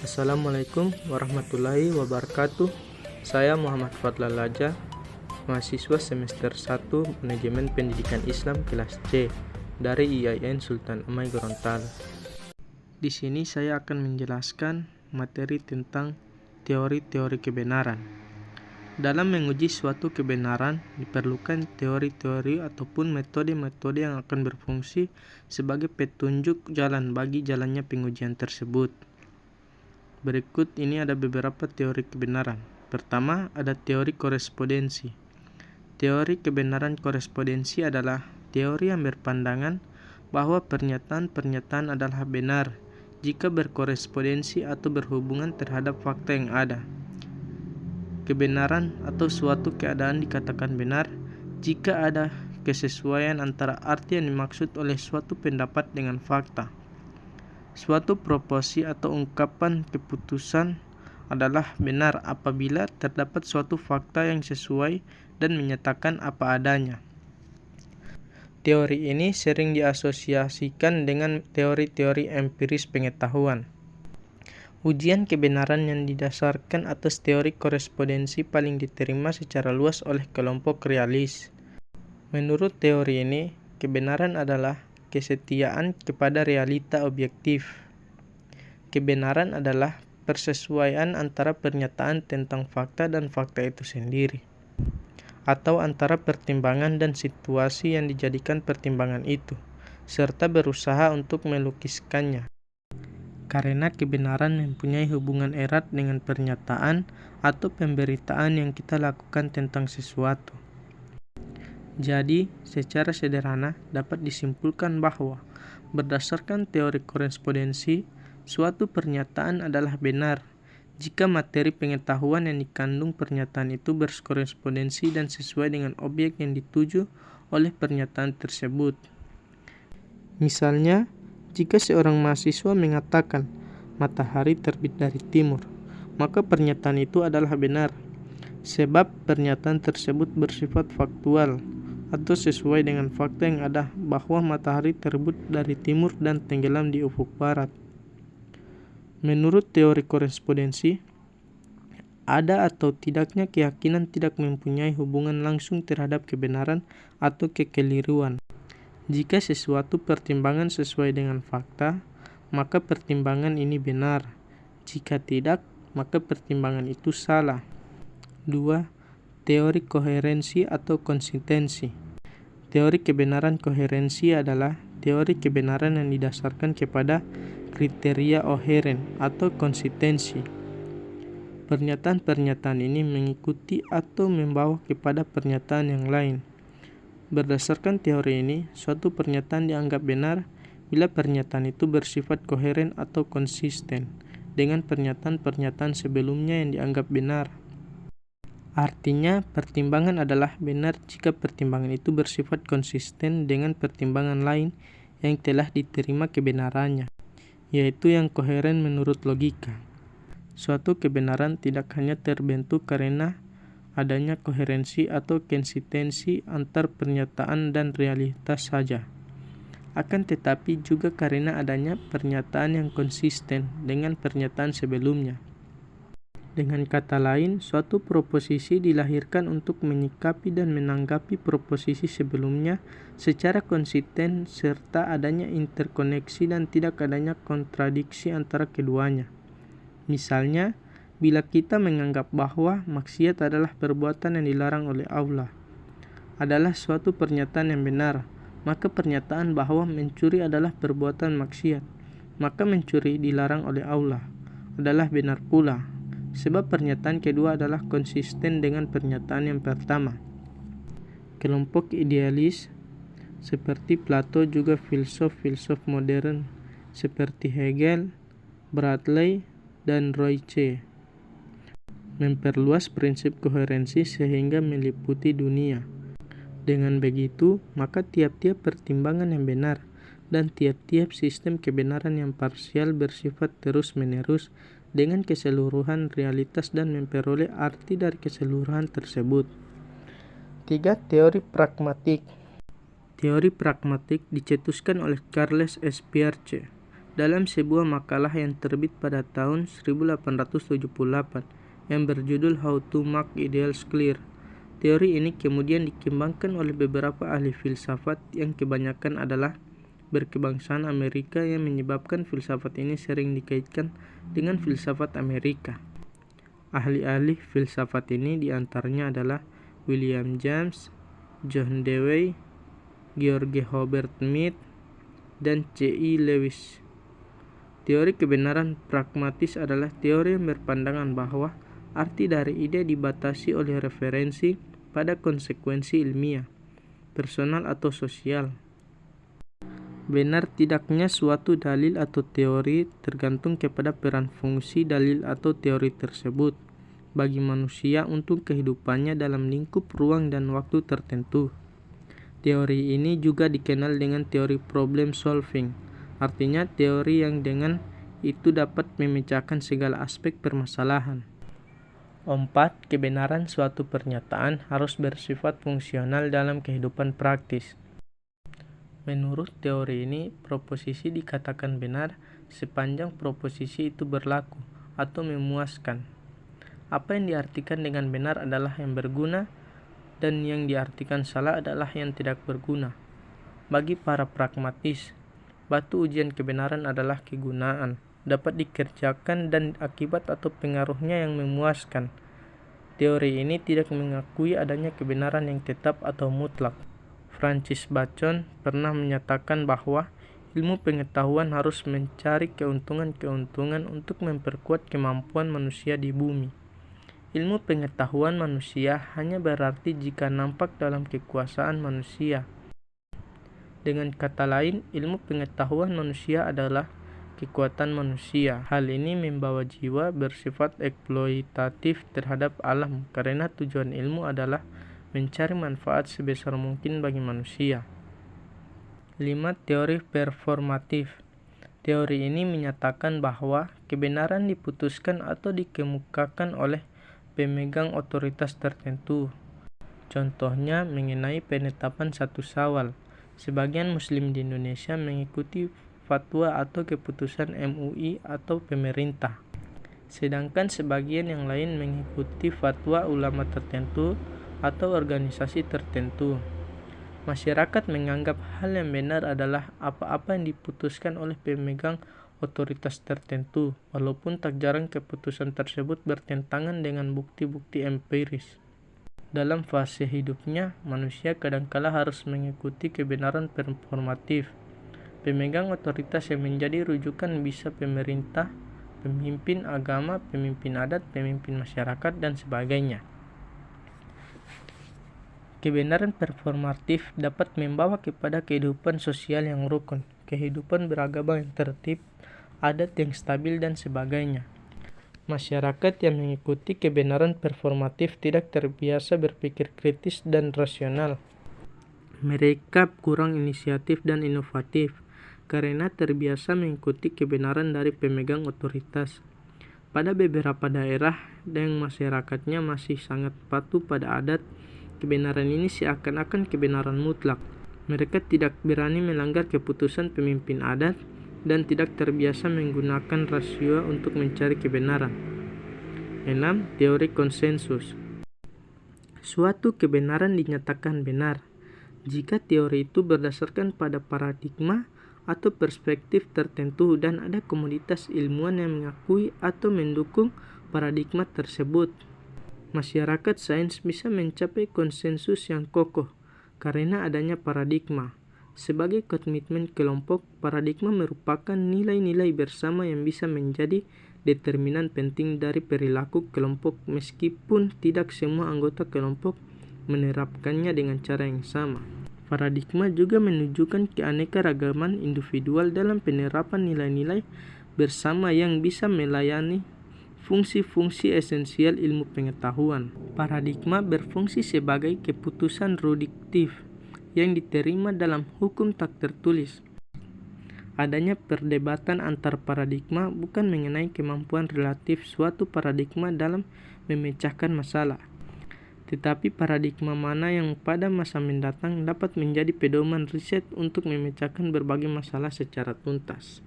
Assalamualaikum warahmatullahi wabarakatuh. Saya Muhammad Fadlan Laja, mahasiswa semester 1 Manajemen Pendidikan Islam kelas C dari IAIN Sultan Amai Gorontalo. Di sini saya akan menjelaskan materi tentang teori-teori kebenaran. Dalam menguji suatu kebenaran, diperlukan teori-teori ataupun metode-metode yang akan berfungsi sebagai petunjuk jalan bagi jalannya pengujian tersebut. Berikut ini ada beberapa teori kebenaran. Pertama, ada teori korespondensi. Teori kebenaran korespondensi adalah teori yang berpandangan bahwa pernyataan-pernyataan adalah benar jika berkorespondensi atau berhubungan terhadap fakta yang ada. Kebenaran atau suatu keadaan dikatakan benar jika ada kesesuaian antara arti yang dimaksud oleh suatu pendapat dengan fakta. Suatu proposi atau ungkapan keputusan adalah benar apabila terdapat suatu fakta yang sesuai dan menyatakan apa adanya. Teori ini sering diasosiasikan dengan teori-teori empiris pengetahuan. Ujian kebenaran yang didasarkan atas teori korespondensi paling diterima secara luas oleh kelompok realis. Menurut teori ini, kebenaran adalah kesetiaan kepada realita objektif. Kebenaran adalah persesuaian antara pernyataan tentang fakta dan fakta itu sendiri, atau antara pertimbangan dan situasi yang dijadikan pertimbangan itu, serta berusaha untuk melukiskannya. Karena kebenaran mempunyai hubungan erat dengan pernyataan atau pemberitaan yang kita lakukan tentang sesuatu. Jadi, secara sederhana dapat disimpulkan bahwa berdasarkan teori korespondensi, suatu pernyataan adalah benar jika materi pengetahuan yang dikandung pernyataan itu berkorespondensi dan sesuai dengan objek yang dituju oleh pernyataan tersebut. Misalnya, jika seorang mahasiswa mengatakan matahari terbit dari timur, maka pernyataan itu adalah benar, sebab pernyataan tersebut bersifat faktual atau sesuai dengan fakta yang ada bahwa matahari terbit dari timur dan tenggelam di ufuk barat. Menurut teori korespondensi, ada atau tidaknya keyakinan tidak mempunyai hubungan langsung terhadap kebenaran atau kekeliruan. Jika sesuatu pertimbangan sesuai dengan fakta, maka pertimbangan ini benar. Jika tidak, maka pertimbangan itu salah. 2. Teori koherensi atau konsistensi. Teori kebenaran koherensi adalah teori kebenaran yang didasarkan kepada kriteria koheren atau konsistensi. Pernyataan-pernyataan ini mengikuti atau membawa kepada pernyataan yang lain. Berdasarkan teori ini, suatu pernyataan dianggap benar bila pernyataan itu bersifat koheren atau konsisten dengan pernyataan-pernyataan sebelumnya yang dianggap benar. Artinya, pertimbangan adalah benar jika pertimbangan itu bersifat konsisten dengan pertimbangan lain yang telah diterima kebenarannya, yaitu yang koheren menurut logika. Suatu kebenaran tidak hanya terbentuk karena adanya koherensi atau konsistensi antar pernyataan dan realitas saja, akan tetapi juga karena adanya pernyataan yang konsisten dengan pernyataan sebelumnya. Dengan kata lain, suatu proposisi dilahirkan untuk menyikapi dan menanggapi proposisi sebelumnya secara konsisten serta adanya interkoneksi dan tidak adanya kontradiksi antara keduanya. Misalnya, bila kita menganggap bahwa maksiat adalah perbuatan yang dilarang oleh Allah, adalah suatu pernyataan yang benar, maka pernyataan bahwa mencuri adalah perbuatan maksiat, maka mencuri dilarang oleh Allah, adalah benar pula, sebab pernyataan kedua adalah konsisten dengan pernyataan yang pertama. Kelompok idealis seperti Plato juga filsuf-filsuf modern seperti Hegel, Berkeley, dan Royce memperluas prinsip koherensi sehingga meliputi dunia. Dengan begitu, maka tiap-tiap pertimbangan yang benar dan tiap-tiap sistem kebenaran yang parsial bersifat terus-menerus dengan keseluruhan realitas dan memperoleh arti dari keseluruhan tersebut. 3. Teori pragmatik. Teori pragmatik dicetuskan oleh Charles S. Peirce dalam sebuah makalah yang terbit pada tahun 1878 yang berjudul How to Make Ideals Clear. Teori ini kemudian dikembangkan oleh beberapa ahli filsafat yang kebanyakan adalah berkebangsaan Amerika, yang menyebabkan filsafat ini sering dikaitkan dengan filsafat Amerika. Ahli-ahli filsafat ini diantaranya adalah William James, John Dewey, George Herbert Mead, dan C.I. Lewis. Teori kebenaran pragmatis adalah teori yang berpandangan bahwa arti dari ide dibatasi oleh referensi pada konsekuensi ilmiah, personal atau sosial. Benar tidaknya suatu dalil atau teori tergantung kepada peran fungsi dalil atau teori tersebut bagi manusia untuk kehidupannya dalam lingkup ruang dan waktu tertentu. Teori ini juga dikenal dengan teori problem solving. Artinya teori yang dengan itu dapat memecahkan segala aspek permasalahan. 4. Kebenaran suatu pernyataan harus bersifat fungsional dalam kehidupan praktis. Menurut teori ini, proposisi dikatakan benar sepanjang proposisi itu berlaku atau memuaskan. Apa yang diartikan dengan benar adalah yang berguna, dan yang diartikan salah adalah yang tidak berguna. Bagi para pragmatis, batu ujian kebenaran adalah kegunaan, dapat dikerjakan, dan akibat atau pengaruhnya yang memuaskan. Teori ini tidak mengakui adanya kebenaran yang tetap atau mutlak. Francis Bacon pernah menyatakan bahwa ilmu pengetahuan harus mencari keuntungan-keuntungan untuk memperkuat kemampuan manusia di bumi. Ilmu pengetahuan manusia hanya berarti jika nampak dalam kekuasaan manusia. Dengan kata lain, ilmu pengetahuan manusia adalah kekuatan manusia. Hal ini membawa jiwa bersifat eksploitatif terhadap alam, karena tujuan ilmu adalah mencari manfaat sebesar mungkin bagi manusia. 5. Teori performatif. Teori ini menyatakan bahwa kebenaran diputuskan atau dikemukakan oleh pemegang otoritas tertentu. Contohnya mengenai penetapan 1 Syawal. Sebagian muslim di Indonesia mengikuti fatwa atau keputusan MUI atau pemerintah, sedangkan sebagian yang lain mengikuti fatwa ulama tertentu atau organisasi tertentu. Masyarakat menganggap hal yang benar adalah apa-apa yang diputuskan oleh pemegang otoritas tertentu, walaupun tak jarang keputusan tersebut bertentangan dengan bukti-bukti empiris. Dalam fase hidupnya, manusia kadangkala harus mengikuti kebenaran performatif. Pemegang otoritas yang menjadi rujukan bisa pemerintah, pemimpin agama, pemimpin adat, pemimpin masyarakat, dan sebagainya. Kebenaran performatif dapat membawa kepada kehidupan sosial yang rukun, kehidupan beragama yang tertib, adat yang stabil, dan sebagainya. Masyarakat yang mengikuti kebenaran performatif tidak terbiasa berpikir kritis dan rasional. Mereka kurang inisiatif dan inovatif karena terbiasa mengikuti kebenaran dari pemegang otoritas. Pada beberapa daerah yang masyarakatnya masih sangat patuh pada adat, kebenaran ini seakan-akan kebenaran mutlak. Mereka tidak berani melanggar keputusan pemimpin adat dan tidak terbiasa menggunakan rasio untuk mencari kebenaran. 6. Teori konsensus. Suatu kebenaran dinyatakan benar jika teori itu berdasarkan pada paradigma atau perspektif tertentu dan ada komunitas ilmuwan yang mengakui atau mendukung paradigma tersebut. Masyarakat sains bisa mencapai konsensus yang kokoh karena adanya paradigma. Sebagai komitmen kelompok, paradigma merupakan nilai-nilai bersama yang bisa menjadi determinan penting dari perilaku kelompok, meskipun tidak semua anggota kelompok menerapkannya dengan cara yang sama. Paradigma juga menunjukkan keanekaragaman individual dalam penerapan nilai-nilai bersama yang bisa melayani fungsi-fungsi esensial ilmu pengetahuan. Paradigma berfungsi sebagai keputusan reduktif yang diterima dalam hukum tak tertulis. Adanya perdebatan antar paradigma bukan mengenai kemampuan relatif suatu paradigma dalam memecahkan masalah, tetapi paradigma mana yang pada masa mendatang dapat menjadi pedoman riset untuk memecahkan berbagai masalah secara tuntas.